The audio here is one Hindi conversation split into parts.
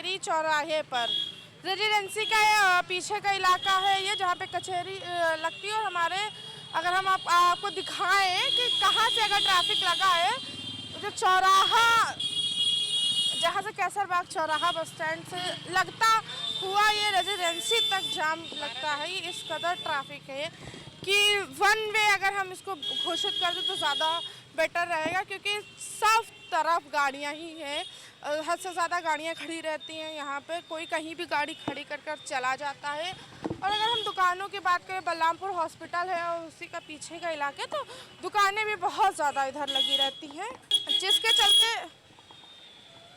कचेरी चौराहे पर रेजिडेंसी का पीछे का इलाका है ये, जहाँ पे कचेरी लगती है। और हमारे अगर हम आपको दिखाएं कि कहाँ से अगर ट्रैफिक लगा है, जो चौराहा जहाँ से कैसरबाग चौराहा बस स्टैंड से लगता हुआ ये रेजिडेंसी तक जाम लगता है। इस कदर ट्रैफिक है कि वन वे अगर हम इसको घोषित कर दें तो ज़्यादा बेटर रहेगा, क्योंकि सब तरफ गाड़ियाँ ही हैं। हद से ज़्यादा गाड़ियाँ खड़ी रहती हैं यहाँ पे, कोई कहीं भी गाड़ी खड़ी कर चला जाता है। और अगर हम दुकानों की बात करें, बलरामपुर हॉस्पिटल है और उसी का पीछे का इलाका, तो दुकानें भी बहुत ज़्यादा इधर लगी रहती हैं, जिसके चलते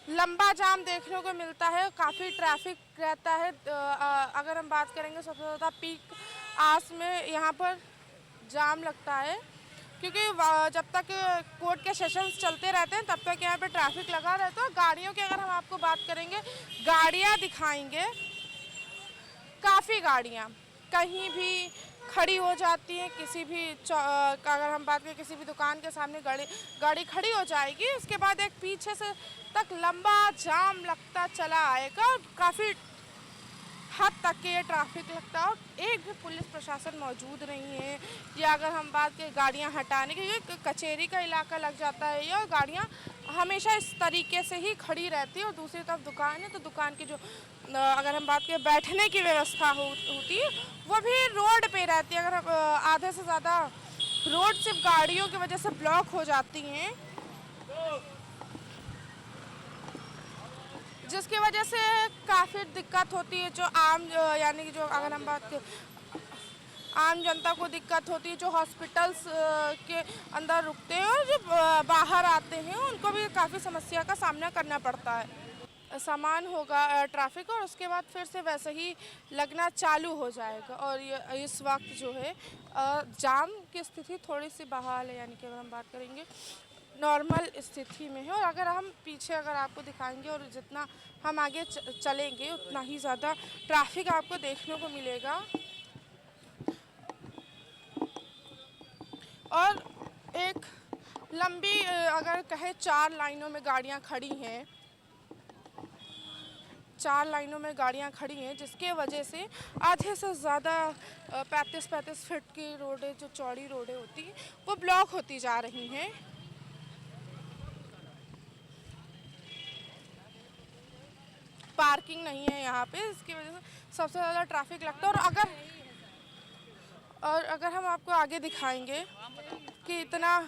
लंबा जाम देखने को मिलता है। काफ़ी ट्रैफिक रहता है। अगर हम बात करेंगे सबसे ज़्यादा पीक आवर्स में यहाँ पर जाम लगता है, क्योंकि जब तक कोर्ट के सेशंस चलते रहते हैं तब तक यहाँ पे ट्रैफिक लगा रहता है। गाड़ियों की अगर हम आपको बात करेंगे, गाड़ियाँ दिखाएंगे, काफ़ी गाड़ियाँ कहीं भी खड़ी हो जाती हैं। किसी भी अगर हम बात करें, किसी भी दुकान के सामने गाड़ी खड़ी हो जाएगी, उसके बाद एक पीछे से तक लंबा जाम लगता चला आएगा और काफ़ी हद तक के ये ट्रैफिक लगता है। और एक भी पुलिस प्रशासन मौजूद नहीं है। या अगर हम बात करें गाड़ियाँ हटाने की, ये कचेरी का इलाका लग जाता है ये, और गाड़ियाँ हमेशा इस तरीके से ही खड़ी रहती है। और दूसरी तरफ दुकान है, तो दुकान की जो अगर हम बात करें बैठने की व्यवस्था होती है, वो भी रोड पे रहती है। अगर आधे से ज़्यादा रोड सिर्फ गाड़ियों की वजह से ब्लॉक हो जाती हैं, जिसकी वजह से काफ़ी दिक्कत होती है। जो आम यानी कि जो अगर हम बात करें, आम जनता को दिक्कत होती है, जो हॉस्पिटल्स के अंदर रुकते हैं और जो बाहर आते हैं, उनको भी काफ़ी समस्या का सामना करना पड़ता है। सामान होगा ट्रैफिक, और उसके बाद फिर से वैसे ही लगना चालू हो जाएगा। और ये इस वक्त जो है जाम की स्थिति थोड़ी सी बहाल है, यानी कि अगर हम बात करेंगे नॉर्मल स्थिति में है। और अगर हम पीछे अगर आपको दिखाएंगे और जितना हम आगे चलेंगे, उतना ही ज़्यादा ट्रैफिक आपको देखने को मिलेगा। और एक लंबी अगर कहें 4 लाइनों में गाड़ियां खड़ी हैं, 4 लाइनों में गाड़ियां खड़ी हैं, जिसके वजह से आधे से ज़्यादा 35 फीट की रोडें, जो चौड़ी रोडें होती हैं, वो ब्लॉक होती जा रही हैं। पार्किंग नहीं है यहाँ पे, इसकी वजह से सबसे ज़्यादा ट्रैफिक लगता है। और अगर हम आपको आगे दिखाएंगे कि इतना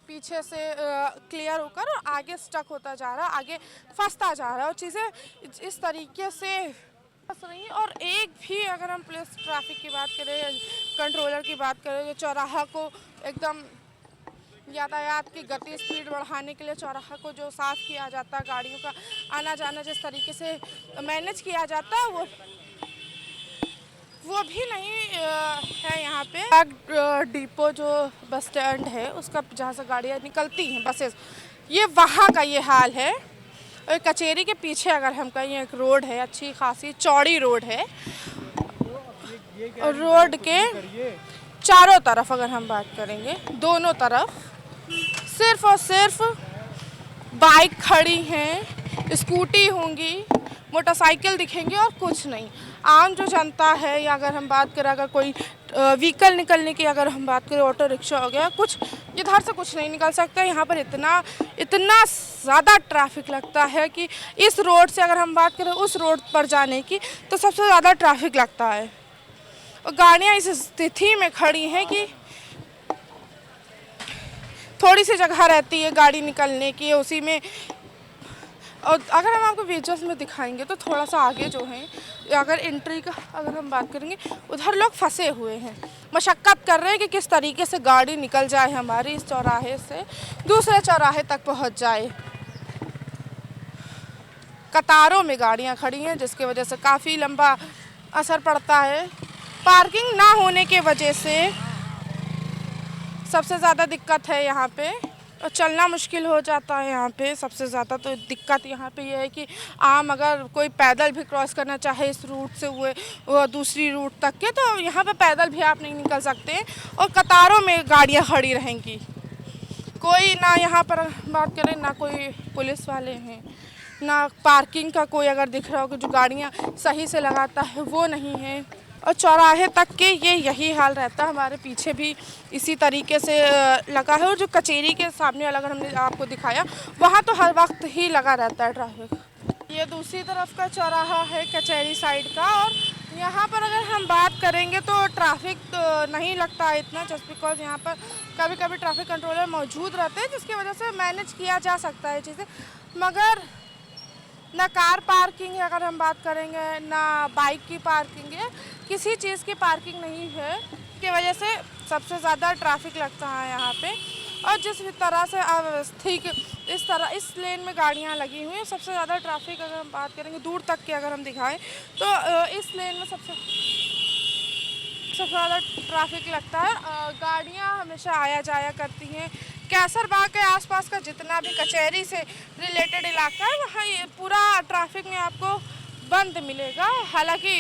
पीछे से क्लियर होकर और आगे स्टक होता जा रहा है, आगे फंसता जा रहा है, और चीज़ें इस तरीके से फंस रही हैं। और एक भी अगर हम पुलिस ट्रैफिक की बात करें, कंट्रोलर की बात करें, चौराहा को एकदम यातायात की गति स्पीड बढ़ाने के लिए चौराहा को जो साफ़ किया जाता है, गाड़ियों का आना जाना जिस तरीके से मैनेज किया जाता है, वो भी नहीं है यहाँ पे। डिपो जो बस स्टैंड है, उसका जहाँ से गाड़ियाँ निकलती हैं बसेस, ये वहाँ का ये हाल है। और कचेरी के पीछे अगर हम कहें, एक रोड है, अच्छी खासी चौड़ी रोड है, और रोड के चारों तरफ अगर हम बात करेंगे, दोनों तरफ सिर्फ और सिर्फ बाइक खड़ी हैं, स्कूटी होंगी, मोटरसाइकिल दिखेंगे और कुछ नहीं। आम जो जनता है, या अगर हम बात करें, अगर कोई व्हीकल निकलने की अगर हम बात करें, ऑटो रिक्शा हो गया, कुछ इधर से कुछ नहीं निकल सकता। यहाँ पर इतना ज़्यादा ट्रैफिक लगता है कि इस रोड से अगर हम बात करें उस रोड पर जाने की, तो सबसे ज़्यादा ट्रैफिक लगता है। और गाड़ियाँ इस स्थिति में खड़ी हैं कि थोड़ी सी जगह रहती है गाड़ी निकलने की, उसी में। और अगर हम आपको विजुअल्स में दिखाएंगे, तो थोड़ा सा आगे जो है, अगर एंट्री का अगर हम बात करेंगे, उधर लोग फंसे हुए हैं, मशक्क़त कर रहे हैं कि किस तरीके से गाड़ी निकल जाए हमारी इस चौराहे से दूसरे चौराहे तक पहुंच जाए। कतारों में गाड़ियां खड़ी हैं, जिसकी वजह से काफ़ी लंबा असर पड़ता है। पार्किंग ना होने के वजह से सबसे ज़्यादा दिक्कत है यहाँ पे, और चलना मुश्किल हो जाता है यहाँ पे। सबसे ज़्यादा तो दिक्कत यहाँ पे ये है कि आम अगर कोई पैदल भी क्रॉस करना चाहे इस रूट से वो दूसरी रूट तक के, तो यहाँ पे पैदल भी आप नहीं निकल सकते, और कतारों में गाड़ियाँ खड़ी रहेंगी। कोई ना यहाँ पर बात करें, ना कोई पुलिस वाले हैं, ना पार्किंग का कोई अगर दिख रहा हो कि जो गाड़ियाँ सही से लगाता है वो नहीं है, और चौराहे तक के ये यही हाल रहता है। हमारे पीछे भी इसी तरीके से लगा है, और जो कचेरी के सामने वाला अगर हमने आपको दिखाया वहाँ तो हर वक्त ही लगा रहता है ट्रैफिक। ये दूसरी तरफ का चौराहा है कचहरी साइड का, और यहाँ पर अगर हम बात करेंगे तो ट्रैफिक नहीं लगता है इतना, जस्ट बिकॉज यहाँ पर कभी कभी ट्रैफिक कंट्रोलर मौजूद रहते हैं जिसकी वजह से मैनेज किया जा सकता है चीज़ें। मगर ना कार पार्किंग है अगर हम बात करेंगे, ना बाइक की पार्किंग है, किसी चीज़ की पार्किंग नहीं है, की वजह से सबसे ज़्यादा ट्रैफिक लगता है यहाँ पे। और जिस तरह से अव्यवस्थित इस लेन में गाड़ियाँ लगी हुई हैं, सबसे ज़्यादा ट्रैफिक अगर हम बात करेंगे दूर तक के अगर हम दिखाएं तो इस लेन में सबसे ज़्यादा ट्रैफिक लगता है। गाड़ियाँ हमेशा आया जाया करती हैं। कैसरबाग के आसपास का जितना भी कचहरी से रिलेटेड इलाका है वहाँ ये पूरा ट्रैफिक में आपको बंद मिलेगा। हालांकि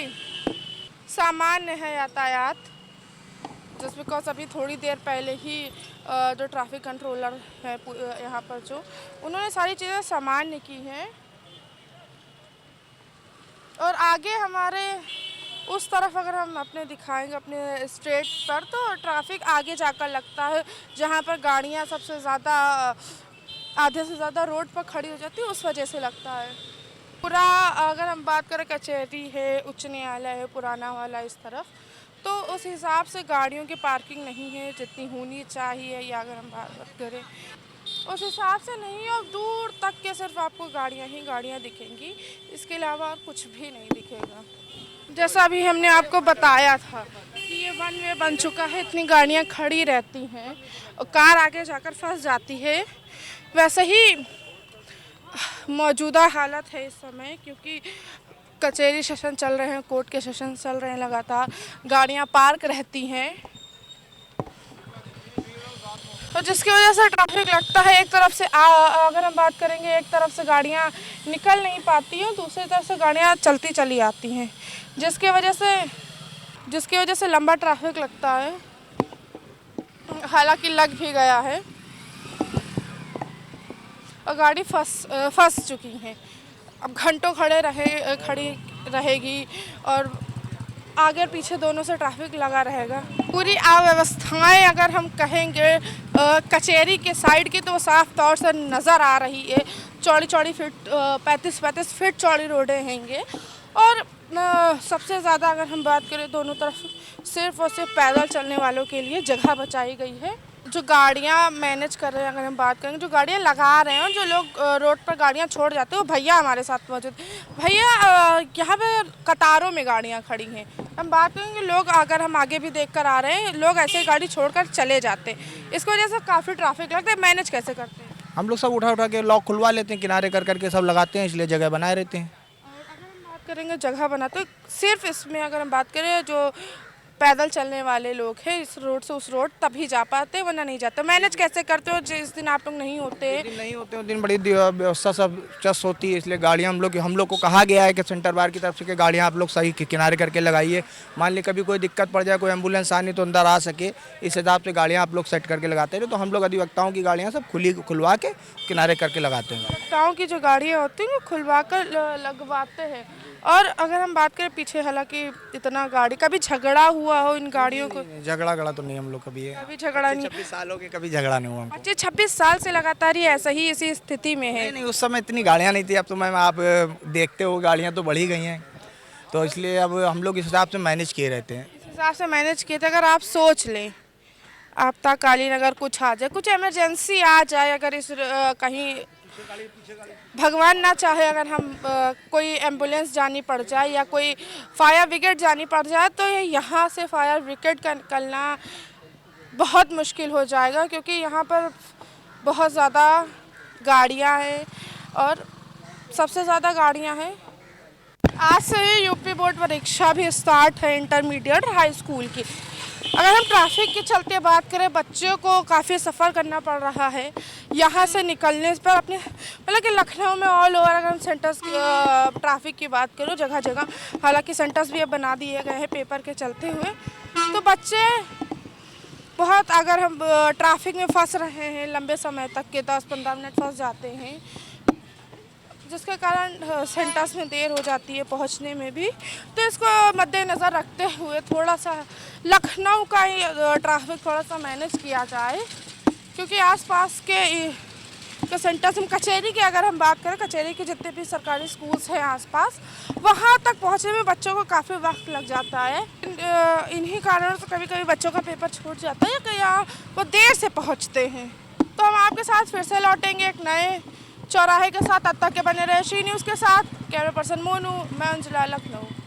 सामान्य है यातायात, जस्ट बिकॉज अभी थोड़ी देर पहले ही जो ट्रैफिक कंट्रोलर है यहाँ पर जो उन्होंने सारी चीज़ें सामान्य की हैं। और आगे हमारे उस तरफ अगर हम अपने दिखाएंगे अपने स्ट्रेट पर तो ट्रैफिक आगे जाकर लगता है, जहाँ पर गाड़ियाँ सबसे ज़्यादा आधे से ज़्यादा रोड पर खड़ी हो जाती है, उस वजह से लगता है। पूरा अगर हम बात करें कचहरी है, उच्च न्यायालय है पुराना वाला इस तरफ, तो उस हिसाब से गाड़ियों की पार्किंग नहीं है जितनी होनी चाहिए, या अगर हम बात करें उस हिसाब से नहीं, और दूर तक के सिर्फ आपको गाड़ियाँ ही गाड़ियाँ दिखेंगी, इसके अलावा और कुछ भी नहीं दिखेगा। जैसा अभी हमने आपको बताया था कि ये वन वे बन चुका है, इतनी गाड़ियाँ खड़ी रहती हैं और कार आगे जाकर फंस जाती है। वैसे ही मौजूदा हालत है इस समय, क्योंकि कचहरी सेशन चल रहे हैं, कोर्ट के सेशन चल रहे हैं, लगातार गाड़ियां पार्क रहती हैं, तो जिसकी वजह से ट्रैफिक लगता है। एक तरफ से अगर हम बात करेंगे, एक तरफ से गाड़ियां निकल नहीं पाती हैं, दूसरी तरफ से गाड़ियां चलती चली आती हैं, जिसकी वजह से लंबा ट्रैफिक लगता है। हालांकि लग भी गया है और गाड़ी फंस चुकी हैं। अब घंटों खड़ी रहेगी और आगे और पीछे दोनों से ट्रैफिक लगा रहेगा। पूरी अव्यवस्थाएं अगर हम कहेंगे कचहरी के साइड की तो वो साफ तौर से नज़र आ रही है। चौड़ी फीट 35 फीट चौड़ी रोडें हैंगे, और सबसे ज़्यादा अगर हम बात करें दोनों तरफ सिर्फ और सिर्फ पैदल चलने वालों के लिए जगह बचाई गई है। जो गाड़ियाँ मैनेज कर रहे हैं, अगर हम बात करेंगे जो गाड़ियाँ लगा रहे हैं और जो लोग रोड पर गाड़ियाँ छोड़ जाते हैं, वो भैया हमारे साथ मौजूद। भैया यहाँ पे कतारों में गाड़ियाँ खड़ी हैं। हम बात करेंगे लोग, अगर हम आगे भी देख कर आ रहे हैं, लोग ऐसे गाड़ी छोड़कर चले जाते हैं, इसकी वजह से काफ़ी ट्रैफिक लगता है। मैनेज कैसे करते हैं? हम लोग सब उठा के लॉक खुलवा लेते हैं, किनारे कर करके सब लगाते हैं, इसलिए जगह बनाए रहते हैं। और अगर हम बात करेंगे जगह बनाते, सिर्फ इसमें अगर हम बात करें जो पैदल चलने वाले लोग हैं इस रोड से उस रोड तभी जा पाते, वरना नहीं जाते। मैनेज कैसे करते हो जिस दिन आप लोग नहीं होते? उस दिन बड़ी व्यवस्था सब चस होती है, इसलिए गाड़ियाँ हम लोग को कहा गया है कि सेंटर बार की तरफ से कि गाड़ियाँ आप लोग सही किनारे करके लगाइए। मान ली कभी कोई दिक्कत पड़ जाए, कोई एम्बुलेंस आनी तो अंदर आ सके, इस हिसाब से गाड़ियाँ आप लोग सेट करके लगाते हैं। तो हम लोग अधिवक्ताओं की गाड़ियाँ सब खुलवा के किनारे करके लगाते हैं। अधिवक्ताओं की जो गाड़ियाँ होती हैं वो खुलवा कर लगवाते हैं। और अगर हम बात करें पीछे, हालांकि इतना गाड़ी कभी झगड़ा हुआ हो इन गाड़ियों को? झगड़ा तो नहीं हम लोग कभी झगड़ा नहीं। 26 साल हो गए, कभी झगड़ा नहीं हुआ। 26 साल से लगातार ही ऐसा ही इसी स्थिति में है? नहीं, उस समय इतनी गाड़ियाँ नहीं थी। अब तो मैम आप देखते हो गाड़ियाँ तो बढ़ी गई हैं, तो इसलिए अब हम लोग इस हिसाब से मैनेज किए रहते हैं। इस हिसाब से मैनेज किए थे। अगर आप सोच लें आपातकालीन अगर कुछ आ जाए, कुछ इमरजेंसी आ जाए, अगर इस कहीं भगवान ना चाहे अगर हम कोई एम्बुलेंस जानी पड़ जाए या कोई फायर ब्रिगेड जानी पड़ जाए, तो ये यहाँ से फायर ब्रिगेड का निकलना बहुत मुश्किल हो जाएगा, क्योंकि यहाँ पर बहुत ज़्यादा गाड़ियाँ हैं और सबसे ज़्यादा गाड़ियाँ हैं। आज से ही यूपी बोर्ड परीक्षा भी स्टार्ट है इंटरमीडिएट हाई स्कूल की। अगर हम ट्रैफिक के चलते बात करें, बच्चों को काफ़ी सफ़र करना पड़ रहा है यहाँ से निकलने पर। अपने मतलब कि लखनऊ में ऑल ओवर अगर हम सेंटर्स ट्रैफिक की बात करो जगह जगह, हालांकि सेंटर्स भी अब बना दिए गए हैं पेपर के चलते हुए, तो बच्चे बहुत अगर हम ट्रैफिक में फंस रहे हैं लंबे समय तक के 10-15 मिनट फंस जाते हैं, जिसके कारण सेंटर्स में देर हो जाती है पहुंचने में भी। तो इसको मद्देनज़र रखते हुए थोड़ा सा लखनऊ का ही ट्रैफिक थोड़ा सा मैनेज किया जाए, क्योंकि आसपास के सेंटर्स हम कचहरी की अगर हम बात करें, कचहरी के जितने भी सरकारी स्कूल्स हैं आसपास, वहाँ तक पहुँचने में बच्चों को काफ़ी वक्त लग जाता है। इन्हीं कारणों से कभी कभी बच्चों का पेपर छूट जाता है या कहीं वो देर से पहुँचते हैं। तो हम आपके साथ फिर से लौटेंगे एक नए चौराहे के साथ। तब तक के बने रहे शी न्यूज़ के साथ। कैमरा पर्सन मोनू, मैं अंजुला, लखनऊ।